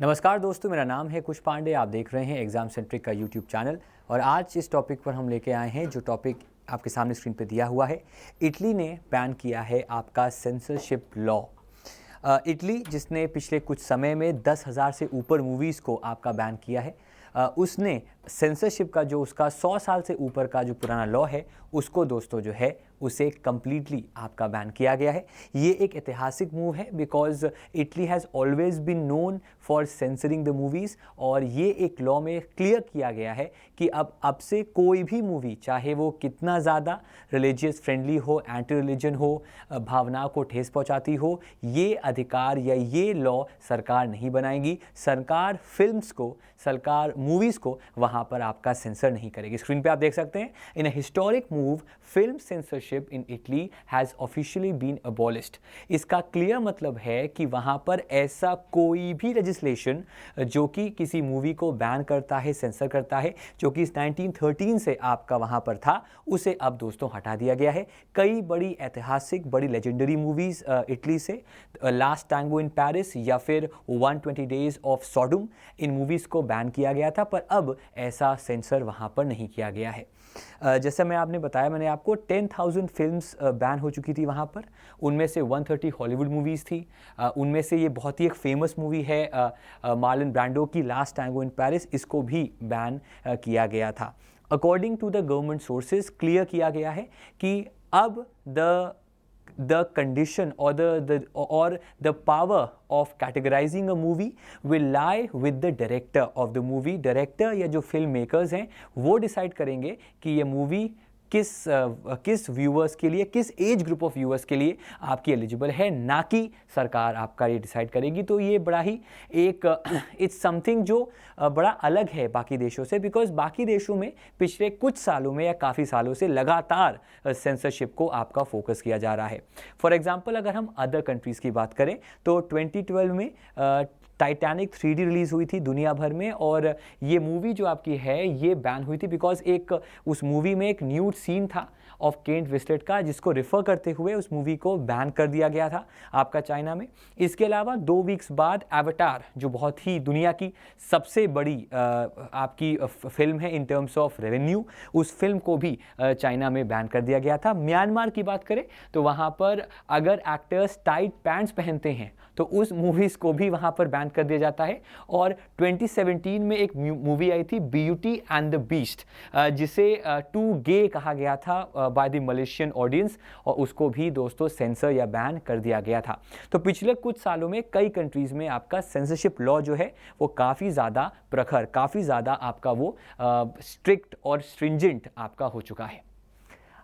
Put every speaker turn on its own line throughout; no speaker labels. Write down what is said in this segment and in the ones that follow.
नमस्कार दोस्तों, मेरा नाम है कुश पांडे। आप देख रहे हैं एग्ज़ाम सेंट्रिक का यूट्यूब चैनल और आज इस टॉपिक पर हम लेके आए हैं जो टॉपिक आपके सामने स्क्रीन पे दिया हुआ है। इटली ने बैन किया है आपका सेंसरशिप लॉ। इटली जिसने पिछले कुछ समय में 10,000 से ऊपर मूवीज़ को आपका बैन किया है, उसने सेंसरशिप का जो उसका 100 साल से ऊपर का जो पुराना लॉ है उसको दोस्तों जो है उसे कम्प्लीटली आपका बैन किया गया है। ये एक ऐतिहासिक मूव है because Italy has always been known for censoring the movies और ये एक लॉ में क्लियर किया गया है कि अब से कोई भी मूवी चाहे वो कितना ज़्यादा रिलीजियस फ्रेंडली हो, एंटी रिलीजन हो, भावनाओं को ठेस पहुंचाती हो, ये अधिकार या ये लॉ सरकार नहीं बनाएगी। सरकार फिल्म्स को, सरकार मूवीज़ को वहाँ पर आपका सेंसर नहीं करेगी। स्क्रीन पे आप देख सकते हैं, in a historic move film censorship in Italy has officially been abolished. इसका क्लियर मतलब है कि वहाँ पर ऐसा कोई भी लेजिस्लेशन जो कि किसी मूवी को बैन करता है, सेंसर करता है, जो कि 1913 से आपका वहाँ पर था, उसे अब दोस्तों हटा दिया गया है। कई बड़ी ऐतिहासिक, बड़ी लेजेंडरी मूवीज़ इटली से, लास्ट टैंगो इन पेरिस या फिर 120 days of Sodom, in movies को बैन किया गया था, पर अब ऐसा सेंसर वहाँ पर नहीं किया गया है। जैसा मैंने बताया आपको 10,000 फिल्म्स बैन हो चुकी थी वहाँ पर। उनमें से 130 हॉलीवुड मूवीज़ थी। उनमें से ये बहुत ही एक फेमस मूवी है मार्लन ब्रांडो की लास्ट टैंगो इन पेरिस, इसको भी बैन किया गया था। According to the government sources clear किया गया है कि अब the condition or the power of categorizing a movie will lie with the director of the movie। Director या जो फिल्म मेकर्स हैं वो डिसाइड करेंगे कि ये मूवी किस व्यूअर्स के लिए, किस एज ग्रुप ऑफ व्यूअर्स के लिए आपकी एलिजिबल है, ना कि सरकार आपका ये डिसाइड करेगी। तो ये बड़ा ही एक इट्स समथिंग जो बड़ा अलग है बाकी देशों से, बिकॉज बाकी देशों में पिछले कुछ सालों में या काफ़ी सालों से लगातार सेंसरशिप को आपका फोकस किया जा रहा है। फॉर एग्जांपल अगर हम अदर कंट्रीज़ की बात करें तो 2012 में टाइटैनिक 3D रिलीज़ हुई थी दुनिया भर में और ये मूवी जो आपकी है ये बैन हुई थी बिकॉज उस मूवी में एक न्यूड सीन था ऑफ केट विंसलेट का, जिसको रेफर करते हुए उस मूवी को बैन कर दिया गया था आपका चाइना में। इसके अलावा 2 वीक्स बाद एवटार, जो बहुत ही दुनिया की सबसे बड़ी आपकी फिल्म है इन टर्म्स ऑफ रेवेन्यू, उस फिल्म को भी चाइना में बैन कर दिया गया था। म्यांमार की बात करें तो वहाँ पर अगर एक्टर्स टाइट पैंट्स पहनते हैं तो उस मूवीज़ को भी वहाँ पर बैन कर दिया जाता है। और 2017 में एक मूवी आई थी ब्यूटी एंड द बीस्ट, जिसे टू गे कहा गया था बाय द मलेशियन ऑडियंस, और उसको भी दोस्तों सेंसर या बैन कर दिया गया था। तो पिछले कुछ सालों में कई कंट्रीज़ में आपका सेंसरशिप लॉ जो है वो काफ़ी ज़्यादा प्रखर, काफ़ी ज़्यादा आपका वो स्ट्रिक्ट और स्ट्रिंजेंट आपका हो चुका है।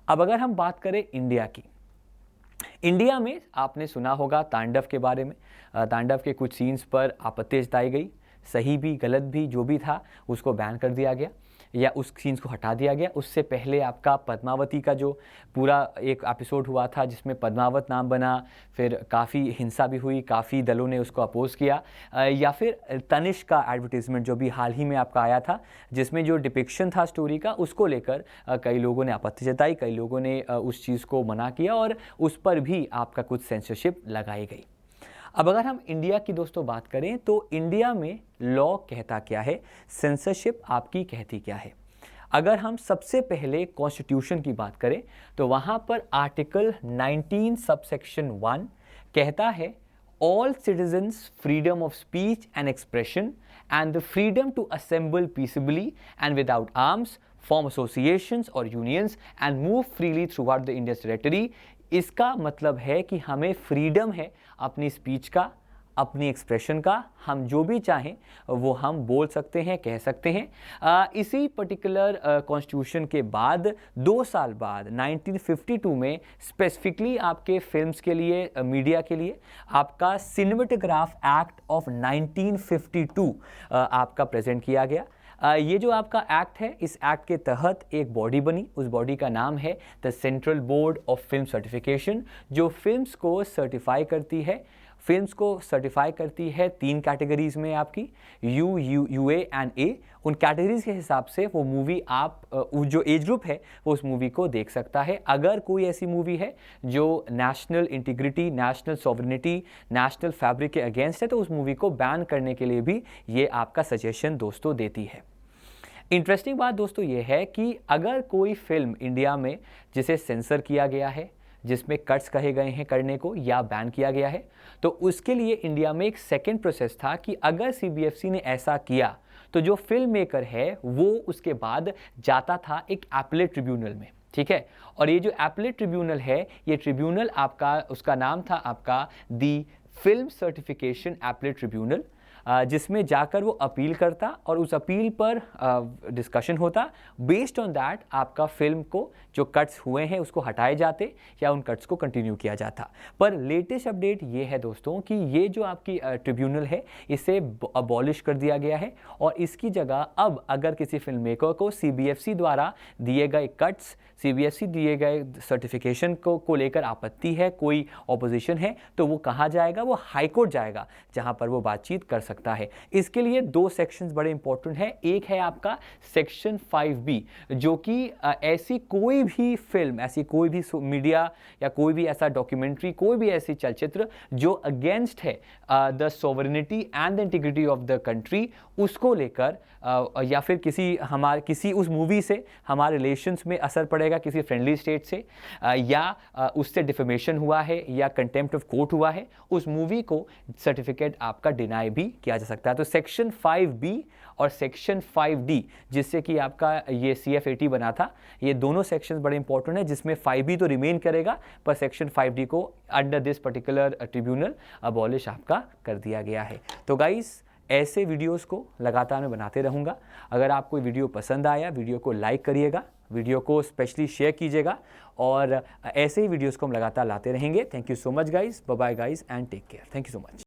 अब अगर हम बात करें इंडिया की, इंडिया में आपने सुना होगा तांडव के बारे में। तांडव के कुछ सीन्स पर आपत्ति जताई गई, सही भी गलत भी जो भी था उसको बैन कर दिया गया या उस सीन्स को हटा दिया गया। उससे पहले आपका पद्मावती का जो पूरा एक एपिसोड हुआ था जिसमें पद्मावत नाम बना, फिर काफ़ी हिंसा भी हुई, काफ़ी दलों ने उसको अपोज किया। या फिर तनिष्क का एडवर्टीज़मेंट जो भी हाल ही में आपका आया था, जिसमें जो डिपिक्शन था स्टोरी का, उसको लेकर कई लोगों ने आपत्ति जताई, कई लोगों ने उस चीज़ को मना किया और उस पर भी आपका कुछ सेंसरशिप लगाई गई। अब अगर हम इंडिया की दोस्तों बात करें तो इंडिया में लॉ कहता क्या है, सेंसरशिप आपकी कहती क्या है। अगर हम सबसे पहले कॉन्स्टिट्यूशन की बात करें तो वहाँ पर आर्टिकल 19 सबसेक्शन 1 कहता है all citizens freedom of speech and expression and the freedom to assemble peacefully and without arms, form associations और unions and move freely throughout the Indian territory. इसका मतलब है कि हमें फ्रीडम है अपनी स्पीच का, अपनी एक्सप्रेशन का, हम जो भी चाहें वो हम बोल सकते हैं, कह सकते हैं। इसी पर्टिकुलर कॉन्स्टिट्यूशन के बाद 2 साल बाद 1952 में स्पेसिफिकली आपके फिल्म्स के लिए, मीडिया के लिए आपका सिनेमेटोग्राफ एक्ट ऑफ 1952 आपका प्रेजेंट किया गया। ये जो आपका एक्ट है, इस एक्ट के तहत एक बॉडी बनी, उस बॉडी का नाम है the central board of film certification, जो फिल्म्स को सर्टिफाई करती है फिल्म्स को सर्टिफाई करती है 3 कैटेगरीज में आपकी UA एंड A। उन कैटेगरीज के हिसाब से वो मूवी आप जो एज ग्रुप है वो उस मूवी को देख सकता है। अगर कोई ऐसी मूवी है जो national integrity, national sovereignty, national fabric के अगेंस्ट है तो उस मूवी को बैन करने के लिए भी ये आपका सजेशन दोस्तों देती है। इंटरेस्टिंग बात दोस्तों ये है कि अगर कोई फिल्म इंडिया में जिसे सेंसर किया गया है, जिसमें कट्स कहे गए हैं करने को या बैन किया गया है, तो उसके लिए इंडिया में एक सेकेंड प्रोसेस था कि अगर CBFC ने ऐसा किया तो जो फिल्म मेकर है वो उसके बाद जाता था एक एपलेट ट्रिब्यूनल में, ठीक है। और ये जो एपलेट ट्रिब्यूनल है, ये ट्रिब्यूनल आपका, उसका नाम था आपका दी फिल्म सर्टिफिकेशन एपलेट ट्रिब्यूनल, जिसमें जाकर वो अपील करता और उस अपील पर डिस्कशन होता। बेस्ड ऑन दैट आपका फिल्म को जो कट्स हुए हैं उसको हटाए जाते या उन कट्स को कंटिन्यू किया जाता। पर लेटेस्ट अपडेट ये है दोस्तों कि ये जो आपकी ट्रिब्यूनल है इसे अबॉलिश कर दिया गया है और इसकी जगह अब अगर किसी फिल्म मेकर को CBFC द्वारा दिए गए कट्स, CBFC दिए गए सर्टिफिकेशन को लेकर आपत्ति है, कोई ऑपोजिशन है, तो वो कहाँ जाएगा? वो हाई कोर्ट जाएगा जहाँ पर वो बातचीत कर सकता है। इसके लिए 2 सेक्शंस बड़े इंपॉर्टेंट हैं। एक है आपका सेक्शन 5B जो कि ऐसी कोई भी फिल्म, ऐसी कोई भी मीडिया या कोई भी ऐसा डॉक्यूमेंट्री, कोई भी ऐसी चलचित्र जो अगेंस्ट है the sovereignty and the integrity of the country, उसको लेकर या फिर किसी उस मूवी से हमारे रिलेशंस में असर पड़ेगा किसी फ्रेंडली स्टेट से, या उससे डिफेमेशन हुआ है या कंटेम्प्ट ऑफ कोर्ट हुआ है, उस मूवी को सर्टिफिकेट आपका डिनाई भी किया जा सकता है। तो सेक्शन 5B और सेक्शन 5D जिससे कि आपका ये CF80 बना था, ये दोनों सेक्शंस बड़े इंपॉर्टेंट है, जिसमें 5B तो रिमेन करेगा पर सेक्शन 5D को under this particular tribunal abolish आपका कर दिया गया है। तो गाइस, ऐसे वीडियोस को लगातार मैं बनाते रहूँगा। अगर आपको वीडियो पसंद आया, वीडियो को लाइक करिएगा, वीडियो को स्पेशली शेयर कीजिएगा और ऐसे ही वीडियोस को हम लगातार लाते रहेंगे। Thank you so much guys, bye bye guys and take care. Thank you so much.